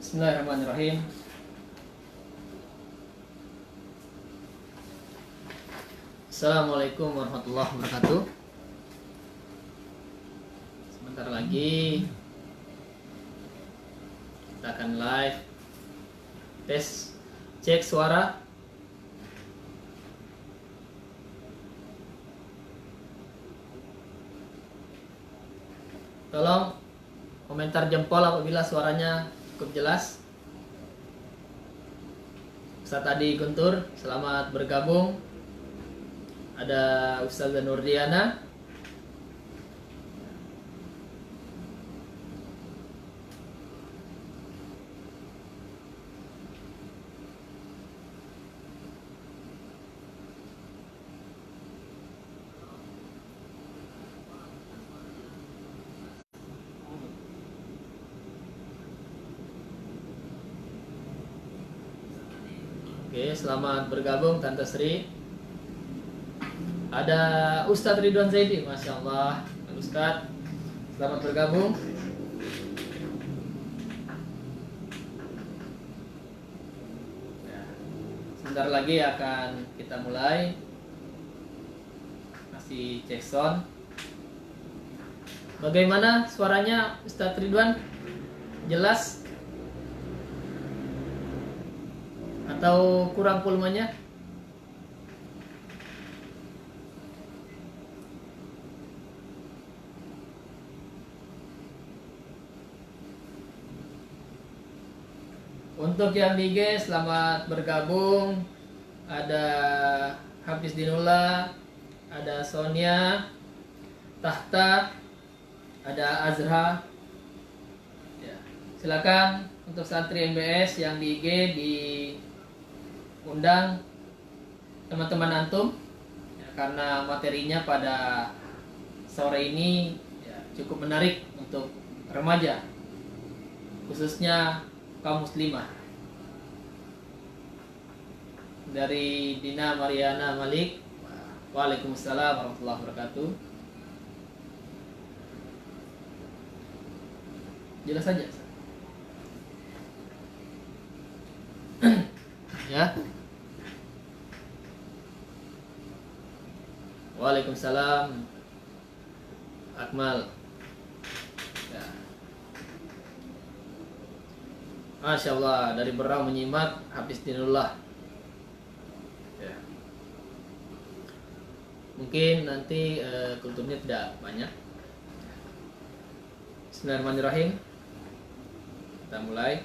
Bismillahirrahmanirrahim. Assalamualaikum warahmatullahi wabarakatuh. Sebentar lagi kita akan live tes, cek suara. Tolong komentar jempol apabila suaranya cukup jelas. Ustaz Adi Guntur, selamat bergabung. Ada Ustazah Nurdiana. Oke, selamat bergabung Tante Sri. Ada Ustadz Ridwan Zaidi, Masya Allah. Ustadz, selamat bergabung. Ya, sebentar lagi akan kita mulai. Masih cek sound. Bagaimana suaranya Ustadz Ridwan? Jelas? Atau kurang volumenya? Untuk yang di IG, selamat bergabung. Ada Hafiz Dinullah, ada Sonia, Tahta, ada Azra. Ya, silakan untuk santri MBS yang di IG diundang teman-teman antum ya, karena materinya pada sore ini ya, cukup menarik untuk remaja, khususnya kaum muslimah. Dari Dina Mariana Malik, Waalaikumsalam warahmatullahi wabarakatuh. Jelas saja ya. Waalaikumsalam Akmal ya. Masya Allah, dari Berau menyimak Hafiz Dinullah ya. Mungkin nanti kulturnya tidak banyak. Bismillahirrahmanirrahim. Kita mulai.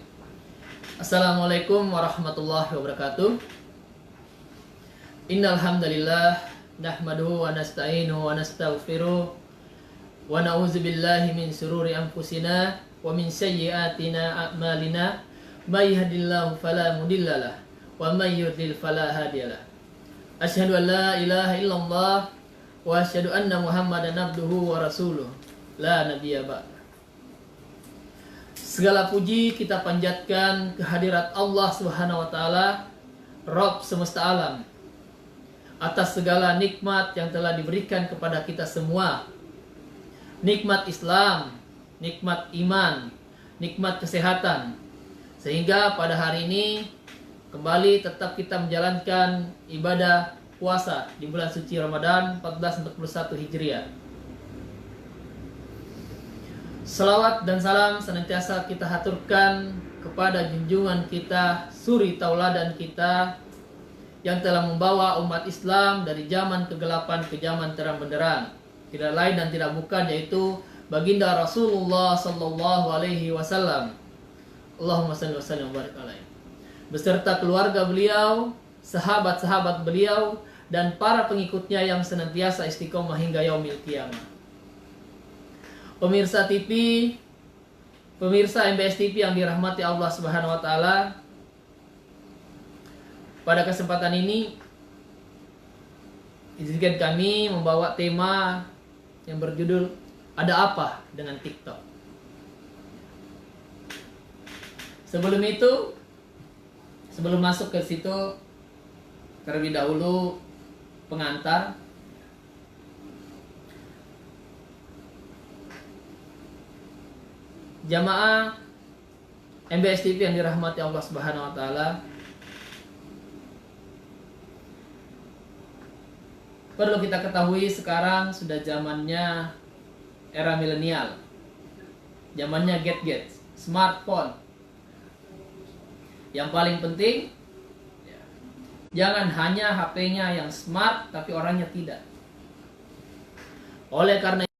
Assalamualaikum warahmatullahi wabarakatuh. Innal hamdalillah nahmaduhu wa nasta'inuhu wa nastaghfiruh wa na'udzu billahi min shururi anfusina wa min sayyiatina a'malina. May yahdihillahu fala mudhillalah wa may yudlil fala hadiyalah. Asyhadu an la ilaha illallah wa asyhadu anna Muhammadan abduhu wa rasuluh. La nabiyya ba'da. Segala puji kita panjatkan kehadirat Allah Subhanahu wa taala, Rabb semesta alam, atas segala nikmat yang telah diberikan kepada kita semua. Nikmat Islam, nikmat iman, nikmat kesehatan. Sehingga pada hari ini kembali tetap kita menjalankan ibadah puasa di bulan suci Ramadan 1441 Hijriah. Salawat dan salam senantiasa kita haturkan kepada junjungan kita, suri tauladan kita, yang telah membawa umat Islam dari zaman kegelapan ke zaman terang benderang. Tidak lain dan tidak bukan yaitu baginda Rasulullah sallallahu alaihi wasallam. Allahumma shalli wa sallim wa barik alaihi. Beserta keluarga beliau, sahabat-sahabat beliau, dan para pengikutnya yang senantiasa istiqomah hingga yaumil qiyamah. Pemirsa TV, pemirsa MBS TV yang dirahmati Allah Subhanahu wa taala, pada kesempatan ini izinkan kami membawa tema yang berjudul Ada Apa Dengan TikTok. Sebelum itu, sebelum masuk ke situ, terlebih dahulu pengantar. Jamaah MBS TV yang dirahmati Allah Subhanahu wa taala. Perlu kita ketahui sekarang sudah zamannya era milenial. Zamannya gadget, smartphone. Yang paling penting, jangan hanya HP-nya yang smart tapi orangnya tidak. Oleh karena itu,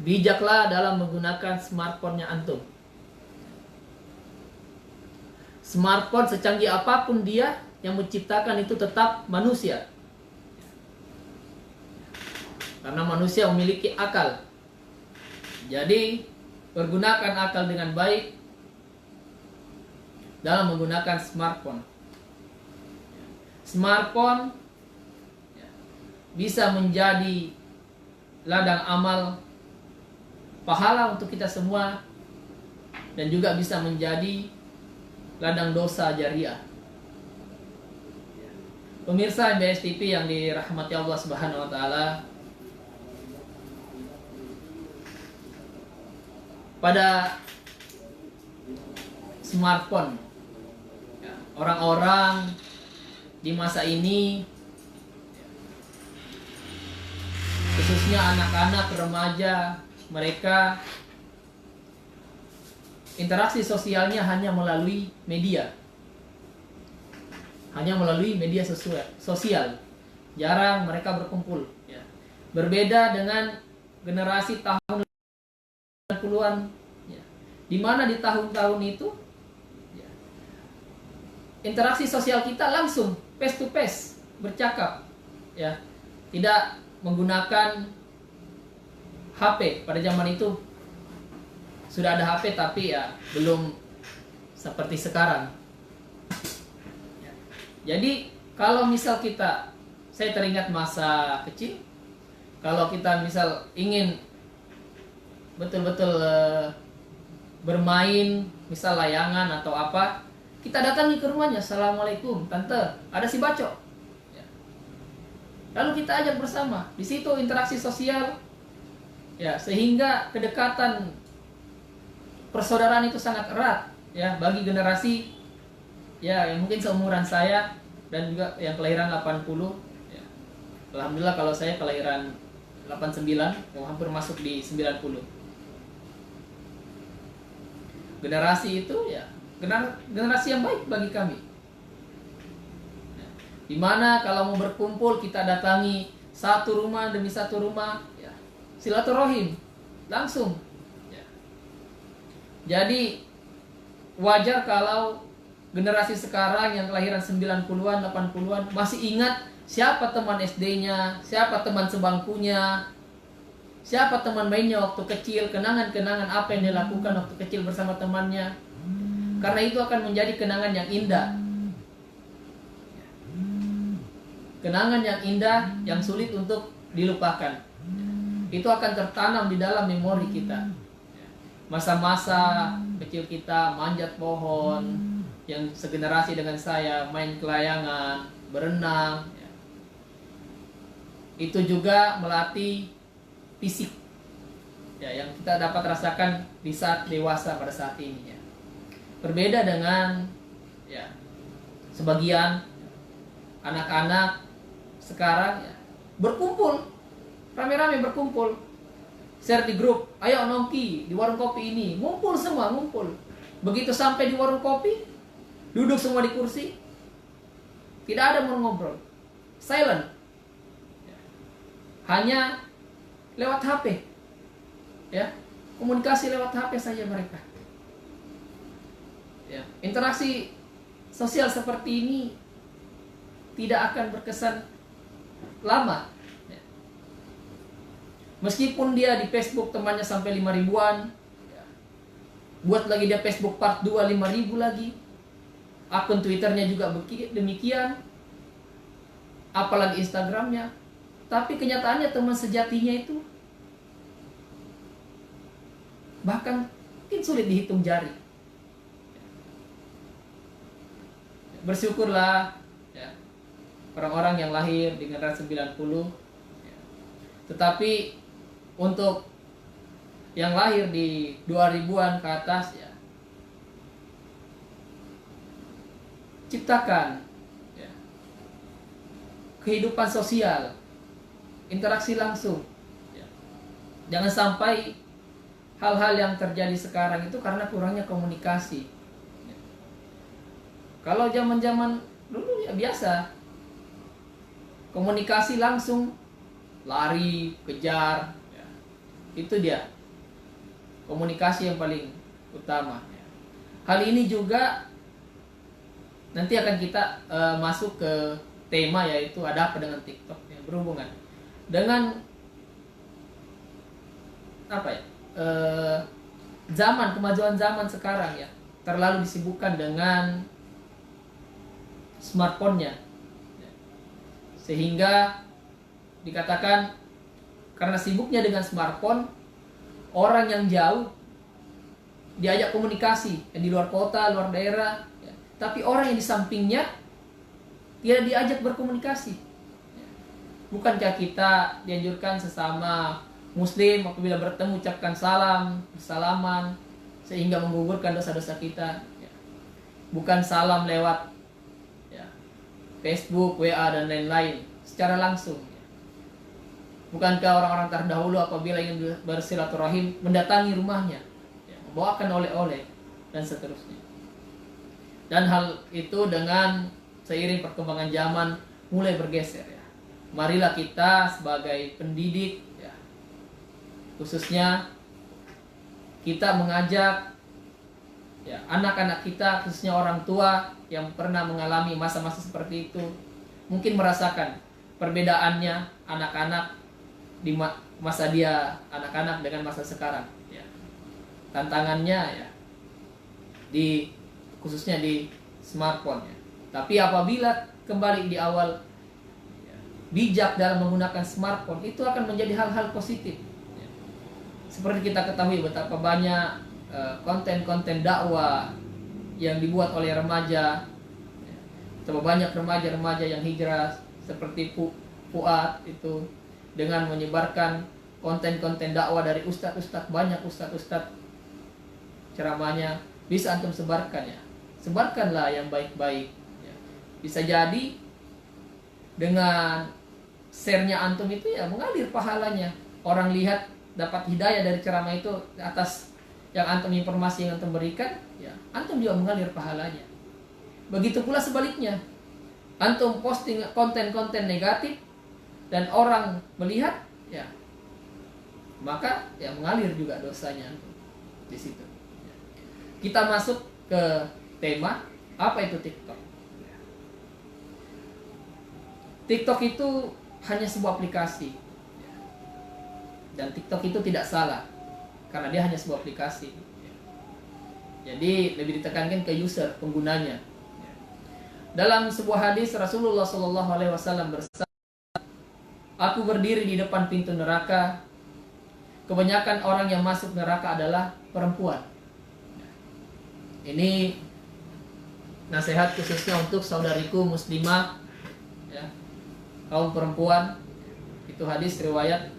bijaklah dalam menggunakan smartphone-nya antum. Smartphone secanggih apapun dia, yang menciptakan itu tetap manusia. Karena manusia memiliki akal. Jadi, pergunakan akal dengan baik dalam menggunakan smartphone. Smartphone bisa menjadi ladang amal pahala untuk kita semua, dan juga bisa menjadi ladang dosa jariah. Pemirsa MBS TV yang dirahmati Allah Subhanahu wa taala, pada smartphone, orang-orang di masa ini, khususnya anak-anak remaja, mereka interaksi sosialnya hanya melalui media. Hanya melalui media sosial. Jarang mereka berkumpul. Berbeda dengan generasi tahun 90-an, di mana di tahun-tahun itu interaksi sosial kita langsung face to face, bercakap, tidak menggunakan HP. Pada zaman itu sudah ada HP tapi belum seperti sekarang. Jadi kalau misal saya teringat masa kecil, kalau kita misal ingin betul-betul bermain, misal layangan atau apa, kita datangi ke rumahnya. Assalamualaikum tante, ada si Bacok. Lalu kita ajak bersama. Di situ interaksi sosial, sehingga kedekatan persaudaraan itu sangat erat, bagi generasi yang mungkin seumuran saya dan juga yang kelahiran 80. Alhamdulillah kalau saya kelahiran 89, yang hampir masuk di 90. Generasi itu generasi yang baik bagi kami. Dimana kalau mau berkumpul kita datangi satu rumah demi satu rumah, silaturahim langsung. Jadi wajar kalau generasi sekarang yang kelahiran 90-an, 80-an masih ingat siapa teman SD-nya, siapa teman sebangkunya, siapa teman mainnya waktu kecil, kenangan-kenangan apa yang dia lakukan waktu kecil bersama temannya. Karena itu akan menjadi kenangan yang indah. Kenangan yang indah yang sulit untuk dilupakan. Itu akan tertanam di dalam memori kita. Masa-masa kecil kita manjat pohon, yang segenerasi dengan saya, main kelayangan, berenang. Itu juga melatih fisik, yang kita dapat rasakan di saat dewasa pada saat ini. Berbeda dengan sebagian anak-anak sekarang berkumpul, rame-rame berkumpul, share di grup, ayo nongki di warung kopi ini, ngumpul semua, ngumpul. Begitu sampai di warung kopi, duduk semua di kursi, tidak ada mau ngobrol, silent, hanya lewat HP, komunikasi lewat HP saja mereka. Interaksi sosial seperti ini tidak akan berkesan lama. Meskipun dia di Facebook temannya sampai 5 ribuan, buat lagi dia Facebook part 2 5 ribu lagi, akun Twitternya juga demikian, apalagi Instagramnya. Tapi kenyataannya teman sejatinya itu bahkan mungkin sulit dihitung jari. Bersyukurlah orang-orang yang lahir di generasi 90. Tetapi untuk yang lahir di 2000-an ke atas ya, ciptakan ya, kehidupan sosial, interaksi langsung ya. Jangan sampai hal-hal yang terjadi sekarang itu karena kurangnya komunikasi ya. Kalau zaman-zaman dulu ya biasa, komunikasi langsung, lari, kejar ya. Itu dia komunikasi yang paling utama ya. Hal ini juga nanti akan kita masuk ke tema, yaitu ada apa dengan TikTok ya, berhubungan dengan apa ya, kemajuan zaman sekarang ya, terlalu disibukkan dengan smartphone-nya ya. Sehingga dikatakan karena sibuknya dengan smartphone, orang yang jauh diajak komunikasi yang di luar kota, luar daerah ya. Tapi orang yang di sampingnya tidak diajak berkomunikasi ya. Bukankah kita dianjurkan sesama muslim apabila bertemu ucapkan salam, bersalaman, sehingga menggugurkan dosa-dosa kita ya. Bukan salam lewat ya, Facebook, WA dan lain-lain, secara langsung ya. Bukankah orang-orang terdahulu apabila ingin bersilaturahim mendatangi rumahnya ya, membawakan oleh-oleh dan seterusnya. Dan hal itu dengan seiring perkembangan zaman mulai bergeser ya. Marilah kita sebagai pendidik ya, khususnya kita mengajak ya, anak-anak kita, khususnya orang tua yang pernah mengalami masa-masa seperti itu, mungkin merasakan perbedaannya anak-anak di masa dia anak-anak dengan masa sekarang ya. Tantangannya ya khususnya di smartphone ya. Tapi apabila kembali di awal ya, bijak dalam menggunakan smartphone, itu akan menjadi hal-hal positif ya. Seperti kita ketahui betapa banyak konten-konten dakwah yang dibuat oleh remaja ya. Betapa banyak remaja-remaja yang hijrah seperti Fuad itu, dengan menyebarkan konten-konten dakwah dari ustadz-ustadz, banyak ustadz-ustadz ceramahnya, bisa antum sebarkan ya. Sebarkanlah yang baik-baik ya. Bisa jadi dengan share-nya antum itu ya mengalir pahalanya. Orang lihat dapat hidayah dari ceramah itu atas yang antum, informasi yang antum berikan ya, antum juga mengalir pahalanya. Begitu pula sebaliknya, antum posting konten-konten negatif dan orang melihat ya, maka ya mengalir juga dosanya di situ. Kita masuk ke tema, apa itu TikTok? TikTok itu hanya sebuah aplikasi dan TikTok itu tidak salah karena dia hanya sebuah aplikasi. Jadi lebih ditekankan ke user, penggunanya. Dalam sebuah hadis Rasulullah SAW bersabda, "Aku berdiri di depan pintu neraka. Kebanyakan orang yang masuk neraka adalah perempuan." Ini nasihat khususnya untuk saudariku muslimah ya, kaum perempuan. Itu hadis riwayat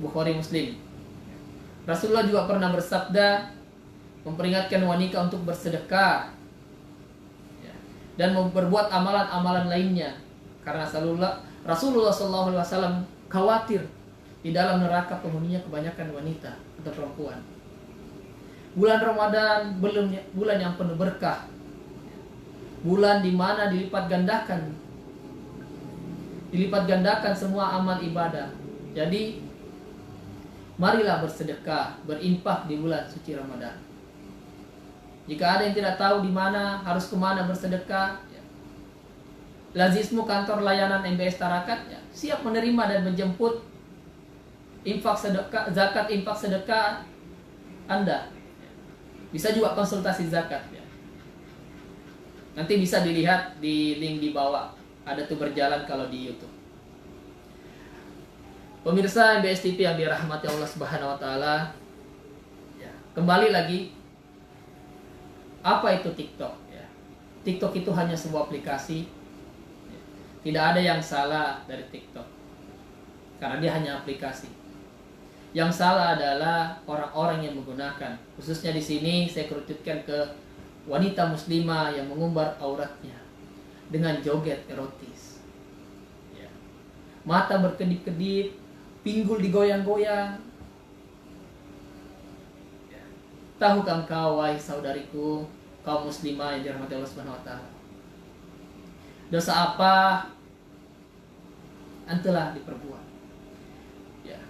Bukhari Muslim. Rasulullah juga pernah bersabda, memperingatkan wanita untuk bersedekah ya, dan berbuat amalan-amalan lainnya, karena Rasulullah SAW khawatir di dalam neraka penghuninya kebanyakan wanita atau perempuan. Bulan Ramadan bulan yang penuh berkah, bulan di mana dilipat gandakan semua amal ibadah. Jadi marilah bersedekah, berinfak di bulan suci Ramadan. Jika ada yang tidak tahu di mana harus kemana bersedekah ya, Lazismu kantor layanan MBS Tarakat ya, siap menerima dan menjemput infak sedekah, zakat infak sedekah Anda. Bisa juga konsultasi zakat ya. Nanti bisa dilihat di link di bawah, ada tuh berjalan kalau di YouTube. Pemirsa MBS TV yang dirahmati Allah Subhanahu wa taala. Ya, kembali lagi, apa itu TikTok ya? TikTok itu hanya sebuah aplikasi. Tidak ada yang salah dari TikTok, karena dia hanya aplikasi. Yang salah adalah orang-orang yang menggunakan. Khususnya di sini saya kerucutkan ke wanita muslimah yang mengumbar auratnya dengan joget erotis. Ya. Mata berkedip-kedip, pinggul digoyang-goyang. Ya. Tahukah engkau, wahai saudariku, kaum muslimah yang dirahmati Allah Subhanahu wa taala, dosa apa antelah diperbuat? Ya.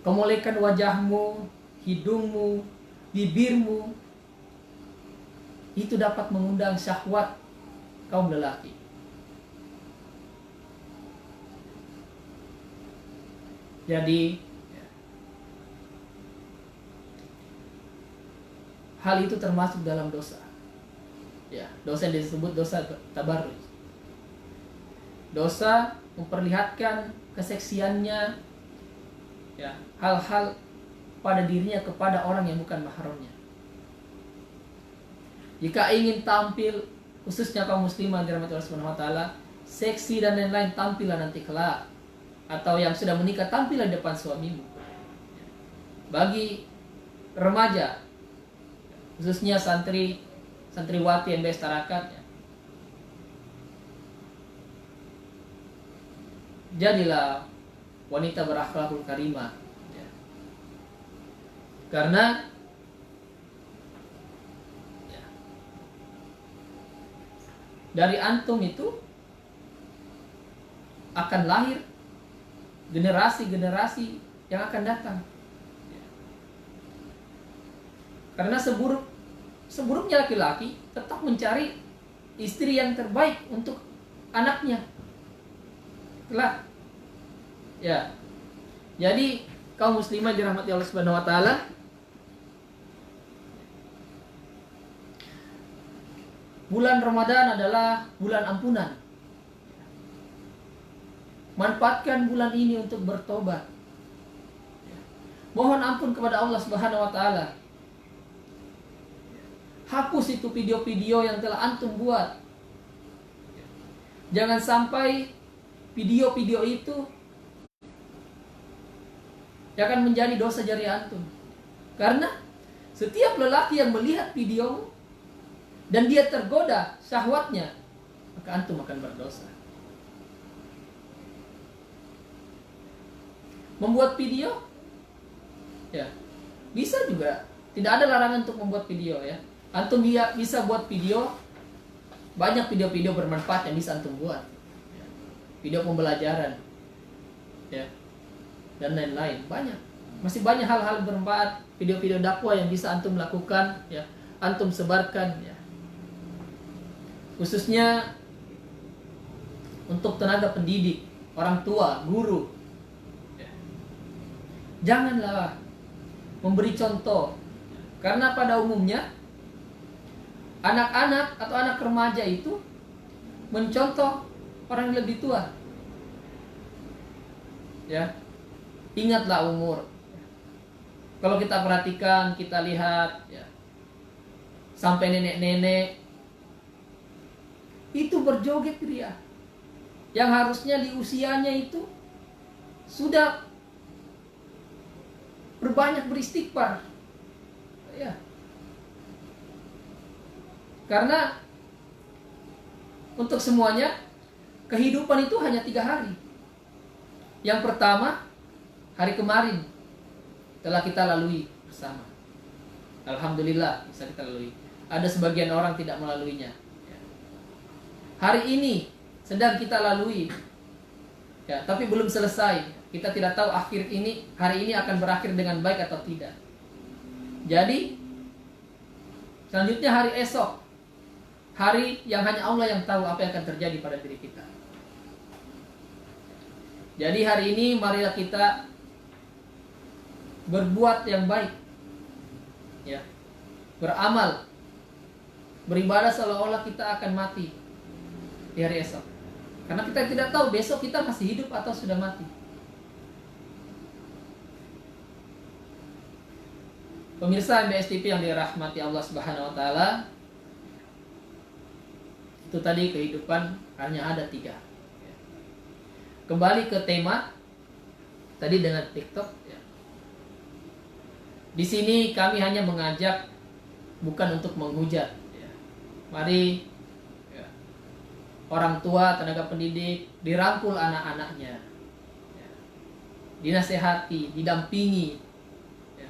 Kemolekan wajahmu, hidungmu, bibirmu itu dapat mengundang syahwat kaum lelaki. Jadi hal itu termasuk dalam dosa. Ya, dosa yang disebut dosa tabarruj. Dosa memperlihatkan keseksiannya, ya, hal-hal pada dirinya kepada orang yang bukan mahramnya. Jika ingin tampil, khususnya kaum muslimah dirahmati Allah Subhanahu wa taala, seksi dan lain-lain, tampillah nanti kelak. Atau yang sudah menikah, tampillah di depan suamimu. Bagi remaja, khususnya santriwati MBS Tarakat, ya, jadilah wanita berakhlakul karimah, ya. Karena ya, dari antum itu akan lahir generasi-generasi yang akan datang. Karena seburuknya laki-laki tetap mencari istri yang terbaik untuk anaknya. Itulah. Ya. Jadi kaum muslimah dirahmati Allah Subhanahu wa taala, bulan Ramadan adalah bulan ampunan. Manfaatkan bulan ini untuk bertobat. Mohon ampun kepada Allah Subhanahu wa taala. Hapus itu video-video yang telah antum buat. Jangan sampai video-video itu akan menjadi dosa jari antum. Karena setiap lelaki yang melihat video dan dia tergoda syahwatnya, maka antum akan berdosa. Membuat video, ya, bisa juga. Tidak ada larangan untuk membuat video, ya. Antum bisa buat video, banyak video-video bermanfaat yang bisa antum buat, ya. Video pembelajaran, ya, dan lain-lain, banyak. Masih banyak hal-hal bermanfaat, video-video dakwah yang bisa antum lakukan, ya, antum sebarkan, ya. Khususnya untuk tenaga pendidik, orang tua, guru. Janganlah memberi contoh, karena pada umumnya anak-anak atau anak remaja itu mencontoh orang yang lebih tua. Ya, ingatlah umur. Kalau kita perhatikan, kita lihat, ya, sampai nenek-nenek itu berjoget ria, yang harusnya di usianya itu sudah berbanyak beristighfar, ya. Karena untuk semuanya kehidupan itu hanya 3 hari. Yang pertama, hari kemarin telah kita lalui bersama. Alhamdulillah bisa kita lalui. Ada sebagian orang tidak melaluinya, ya. Hari ini sedang kita lalui, ya, tapi belum selesai. Kita tidak tahu hari ini akan berakhir dengan baik atau tidak. Jadi selanjutnya hari esok, hari yang hanya Allah yang tahu apa yang akan terjadi pada diri kita. Jadi hari ini marilah kita berbuat yang baik, ya, beramal, beribadah seolah-olah kita akan mati di hari esok. Karena kita tidak tahu besok kita masih hidup atau sudah mati. Pemirsa MBS TV yang dirahmati Allah Subhanahu wa taala, itu tadi kehidupan hanya ada 3. Kembali ke tema, tadi dengan TikTok ya. Di sini kami hanya mengajak bukan untuk menghujat ya. Mari ya, orang tua, tenaga pendidik dirangkul anak-anaknya ya. Dinasehati, didampingi ya,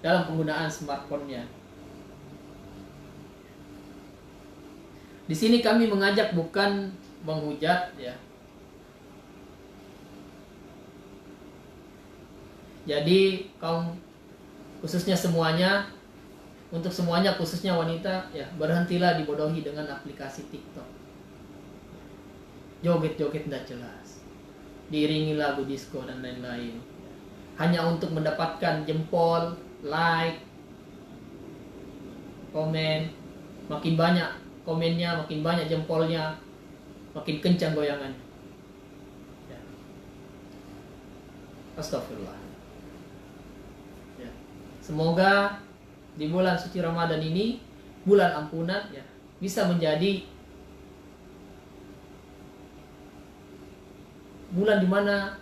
dalam penggunaan smartphone-nya. Di sini kami mengajak bukan menghujat ya. Jadi kaum, khususnya semuanya, untuk semuanya khususnya wanita ya, berhentilah dibodohi dengan aplikasi TikTok. Joget-joget tidak jelas, diiringi lagu disco dan lain-lain, hanya untuk mendapatkan jempol, like, komen. Makin banyak komennya, makin banyak jempolnya, makin kencang goyangannya ya. Astagfirullah. Semoga di bulan suci Ramadan ini, bulan ampunan ya, bisa menjadi bulan di mana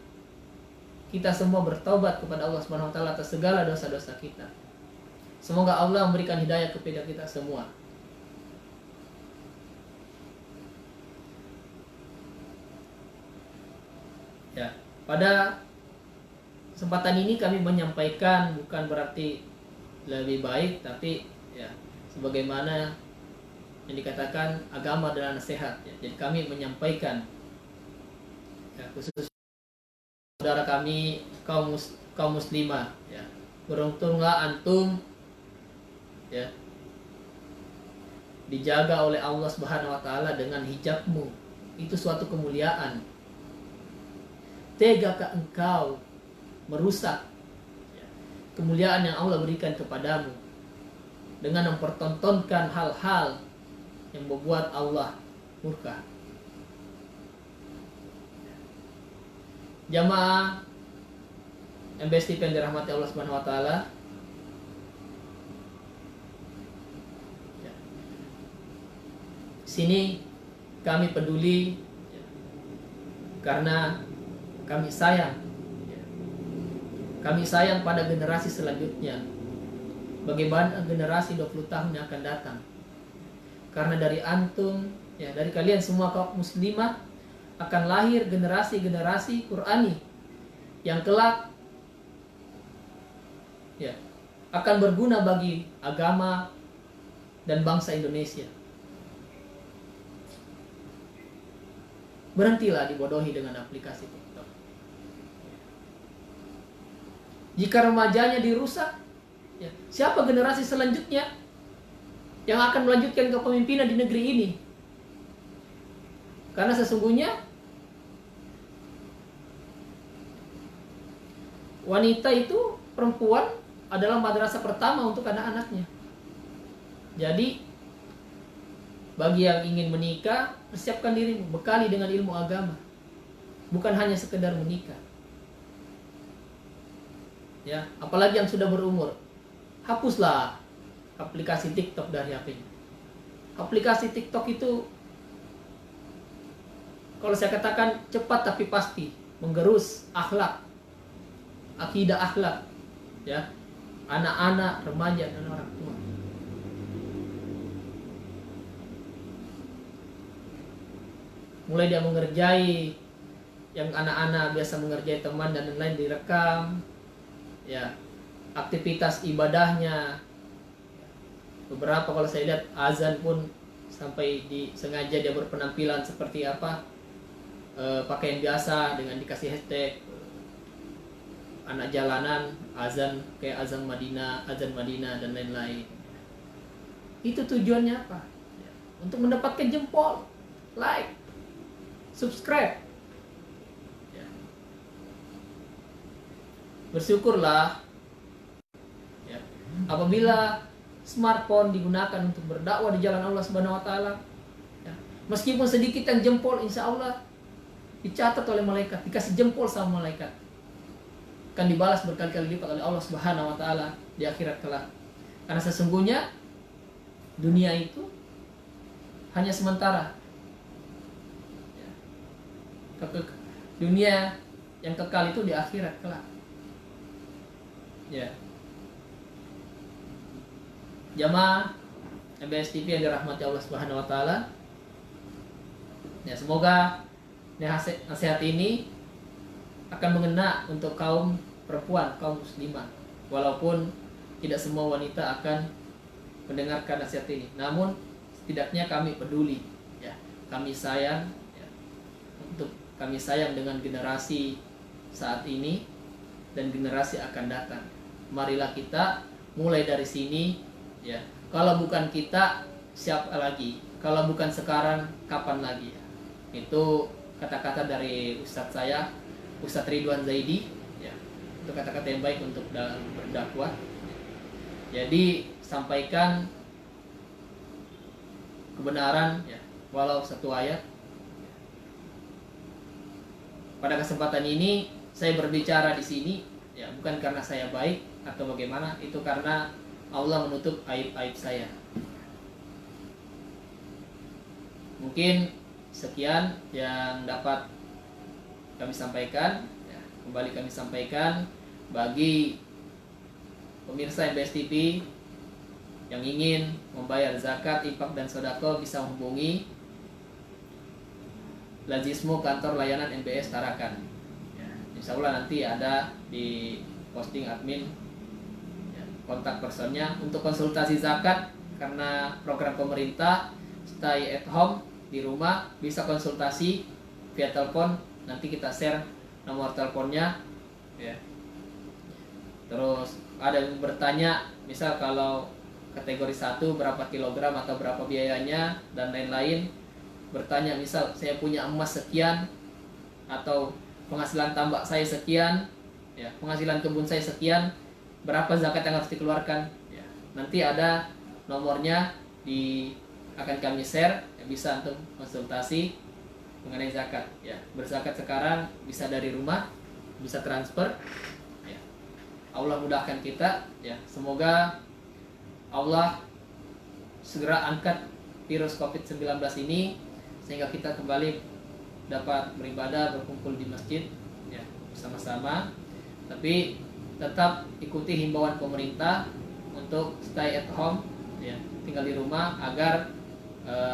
kita semua bertaubat kepada Allah Subhanahu wa taala atas segala dosa-dosa kita. Semoga Allah memberikan hidayah kepada kita semua. Ya, pada kesempatan ini kami menyampaikan bukan berarti lebih baik, tapi ya sebagaimana yang dikatakan agama adalah nasihat ya. Jadi kami menyampaikan ya, khusus saudara kami kaum muslimah ya, beruntunglah antum ya dijaga oleh Allah Subhanahu wa taala dengan hijabmu. Itu suatu kemuliaan. Tegakah engkau merusak kemuliaan yang Allah berikan kepadamu dengan mempertontonkan hal-hal yang membuat Allah murka? Jamaah MBS TV yang dirahmati Allah Subhanahu wa taala, sini kami peduli karena kami sayang. Kami sayang pada generasi selanjutnya. Bagaimana generasi 20 tahun yang akan datang. Karena dari antum, ya dari kalian semua kaum muslimah akan lahir generasi-generasi Qurani yang kelak ya akan berguna bagi agama dan bangsa Indonesia. Berhentilah dibodohi dengan aplikasi TikTok. Jika remajanya dirusak, ya, siapa generasi selanjutnya yang akan melanjutkan kepemimpinan di negeri ini? Karena sesungguhnya wanita itu, perempuan adalah madrasah pertama untuk anak-anaknya. Jadi bagi yang ingin menikah, persiapkan dirimu, bekali dengan ilmu agama. Bukan hanya sekedar menikah. Ya, apalagi yang sudah berumur, hapuslah aplikasi TikTok dari HP-nya. Aplikasi TikTok itu, kalau saya katakan cepat tapi pasti menggerus akhlak, akidah akhlak, ya, anak-anak, remaja dan orang tua. Mulai dia mengerjai, yang anak-anak biasa mengerjai teman dan lain-lain direkam. Ya, aktivitas ibadahnya, beberapa kalau saya lihat azan pun sampai sengaja dia berpenampilan seperti apa, pakaian biasa dengan dikasih hashtag anak jalanan, azan kayak azan Madinah dan lain-lain. Itu tujuannya apa? Untuk mendapatkan jempol, like, subscribe. Bersyukurlah ya, apabila smartphone digunakan untuk berdakwah di jalan Allah Subhanahu wa taala ya, meskipun sedikit yang jempol, insya Allah dicatat oleh malaikat, dikasih jempol sama malaikat, akan dibalas berkali-kali lipat oleh Allah Subhanahu wa taala di akhirat kelak. Karena sesungguhnya dunia itu hanya sementara ya. Dunia yang kekal itu di akhirat kelak. Ya. Jamaah MBS TV yang dirahmati Allah Subhanahu wa taala. Ya, semoga nasihat ini akan mengena untuk kaum perempuan, kaum muslimah. Walaupun tidak semua wanita akan mendengarkan nasihat ini, namun setidaknya kami peduli, ya. Kami sayang, ya. Untuk kami sayang dengan generasi saat ini dan generasi akan datang. Marilah kita mulai dari sini, ya. Kalau bukan kita, siapa lagi? Kalau bukan sekarang, kapan lagi? Ya. Itu kata-kata dari Ustadz saya, Ustadz Ridwan Zaidi, ya. Itu kata-kata yang baik untuk dalam berdakwah. Jadi sampaikan kebenaran, ya, walau satu ayat. Pada kesempatan ini saya berbicara di sini, ya, bukan karena saya baik atau bagaimana, itu karena Allah menutup aib-aib saya. Mungkin sekian yang dapat kami sampaikan, ya. Kembali kami sampaikan bagi pemirsa MBS TV yang ingin membayar zakat, infak dan sedekah bisa menghubungi Lazismu kantor layanan MBS Tarakan. Ya, insya Allah nanti ada di posting admin, ya, kontak personnya untuk konsultasi zakat karena program pemerintah stay at home di rumah, bisa konsultasi via telepon. Nanti kita share nomor teleponnya, ya. Terus ada yang bertanya, misal kalau kategori 1 berapa kilogram atau berapa biayanya dan lain-lain. Bertanya misal saya punya emas sekian atau penghasilan tambak saya sekian, ya, penghasilan kebun saya sekian, berapa zakat yang harus dikeluarkan, ya. Nanti ada nomornya akan kami share, ya, bisa untuk konsultasi mengenai zakat, ya. Berzakat sekarang bisa dari rumah, bisa transfer, ya. Allah mudahkan kita, ya. Semoga Allah segera angkat virus COVID-19 ini sehingga kita kembali dapat beribadah, berkumpul di masjid, ya, bersama-sama. Tapi tetap ikuti himbauan pemerintah untuk stay at home, ya, tinggal di rumah agar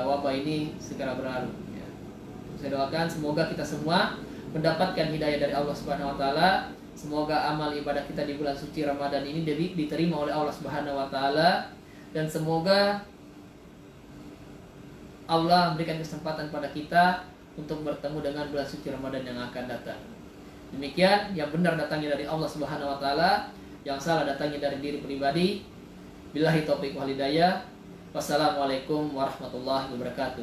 wabah ini segera berlalu, ya. Saya doakan semoga kita semua mendapatkan hidayah dari Allah Subhanahu wa taala. Semoga amal ibadah kita di bulan suci Ramadan ini diterima oleh Allah Subhanahu wa taala, dan semoga Allah memberikan kesempatan pada kita untuk bertemu dengan bulan suci Ramadan yang akan datang. Demikian, yang benar datangnya dari Allah Subhanahu wa taala, yang salah datangnya dari diri pribadi. Billahi taufiq wal hidayah. Wassalamualaikum warahmatullahi wabarakatuh.